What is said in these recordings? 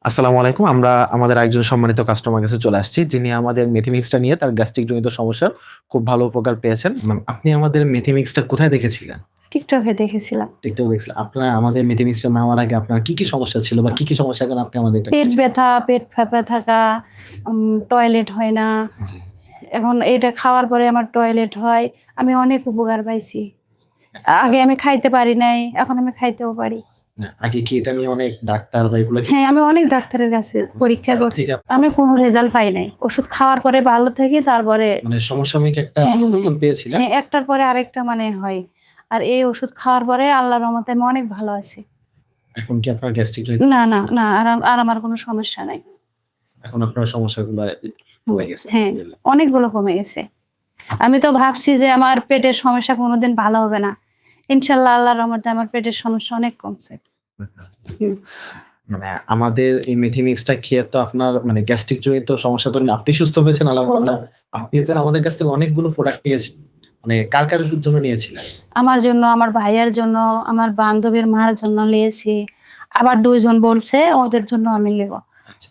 আসসালামু আলাইকুম। আমরা আমাদের একজন সম্মানিত কাস্টমার কাছে চলে আসছি, যিনি আমাদের মেথি মিক্সটা নিয়ে তার গ্যাস্ট্রিক জনিত সমস্যার খুব ভালো উপকার পেয়েছেন। ম্যাম, আপনি আমাদের মেথি মিক্সটা কোথায় দেখেছিলেন? টিকটকে দেখেছিলাম। টিকটকে দেখছিলেন। আপনার আমাদের মেথি মিক্সটা নেওয়ার আগে আপনার কি সমস্যা ছিল বা কি সমস্যার কারণে আপনি আমাদের পেট ব্যথা, পেট ফাঁপা থাকা, টয়লেট হয় না। জি। এখন এটা খাওয়ার পরে আমার টয়লেট হয়। আমি অনেক উপকার পাইছি। আগে আমি খাইতে পারি নাই, এখন আমি খাইতেও পারি। না, আগে কি এটা নিয়ে অনেক ডাক্তার বা এগুলো হ্যাঁ, আমি অনেক ডাক্তারের কাছে পরীক্ষা করছি। ঠিক আছে। আমি কোনো রেজাল্ট পাই নাই। ওষুধ খাওয়ার পরে ভালো থাকি, তারপরে মানে সমসাময়িক একটা পেয়েছিলেন? হ্যাঁ, একটার পরে আরেকটা মানে হয়। আর এই ওষুধ খাওয়ার পরে আল্লাহর রহমতে আমি অনেক ভালো আছি। এখন কি আপনার গ্যাস্ট্রিক না, না, না, আর আমার কোনো সমস্যা নাই। এখন আপনার সমস্যাগুলো হয়ে গেছে? হ্যাঁ, অনেকগুলো কমে গেছে। আমি তো ভাবছি যে আমার পেটের সমস্যা কোনোদিন ভালো হবে না। ইনশাল্লাহ আল্লাহর রহমতে আমার পেটের সমস্যা অনেক কমছে। হুম। মানে আমাদের এই মেথি মিক্সটা খেয়ে তো আপনার মানে গ্যাস্ট্রিক জনিত সমস্যা তো আপনি সুস্থ হয়েছেন আলহামদুলিল্লাহ। আপনি হচ্ছে আমাদের কাছ থেকে অনেকগুলো প্রোডাক্ট নিয়েছেন। মানে কার জন্য নিয়েছিলেন? আমার জন্য, আমার ভাইয়ের জন্য, আমার বান্ধবীর মার জন্য নিয়েছি। আবার ২ জন বলছে ওদের জন্য আমি নেব। আচ্ছা।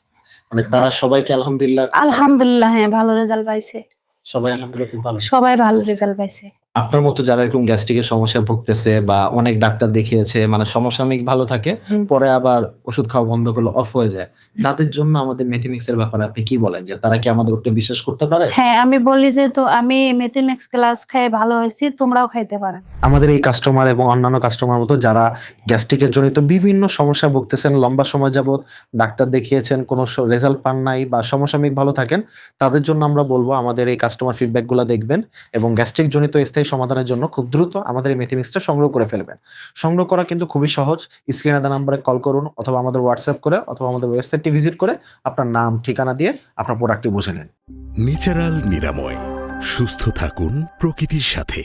মানে তারা সবাইকে আলহামদুলিল্লাহ আলহামদুলিল্লাহ, হ্যাঁ, ভালো রেজাল্ট পাইছে। সবাই আলহামদুলিল্লাহ খুব ভালো। সবাই ভালো রেজাল্ট পাইছে। আপনার মতো যারা এরকম গ্যাস্ট্রিকের সমস্যায় ভুগতেছে বা অনেক ডাক্তার দেখিয়েছে মানে সমসাময়িক ভালো থাকে, পরে আবার ওষুধ খাওয়া বন্ধ করলে অফ হয়ে যায়। তাদের জন্য আমাদের মেথি মিক্সের ব্যাপারে আপনি কি বলেন? যে তারা কি আমাদের উপরে বিশ্বাস করতে পারে? হ্যাঁ, আমি বলি যে তো আমি মেথিনেক্স ক্লাস খেয়ে ভালো হয়েছি, তোমরাও খাইতে পারো। আমাদের এই কাস্টমার এবং অন্যান্য কাস্টমার মতো যারা গ্যাস্ট্রিকের জনিত বিভিন্ন সমস্যায় ভুগতেছেন, লম্বা সময় যাবত ডাক্তার দেখিয়েছেন, কোনো রেজাল্ট পান নাই বা সমসাময়িক ভালো থাকেন, তাদের জন্য আমরা বলব আমাদের এই কাস্টমার ফিডব্যাক গুলা দেখবেন এবং গ্যাস্ট্রিক জনিত স্থায়ী সমাধানের জন্য খুব দ্রুত আমাদের এই মেথি মিক্সটা সংগ্রহ করে ফেলবেন। সংগ্রহ করা কিন্তু খুবই সহজ। স্ক্রিনে দেওয়া নাম্বারে কল করুন অথবা আমাদের হোয়াটসঅ্যাপ করে অথবা আমাদের ওয়েবসাইটটি ভিজিট করে আপনার নাম, ঠিকানা দিয়ে আপনার প্রোডাক্টটি বুঝে নিন। ন্যাচারাল নিরাময়, সুস্থ থাকুন প্রকৃতির সাথে।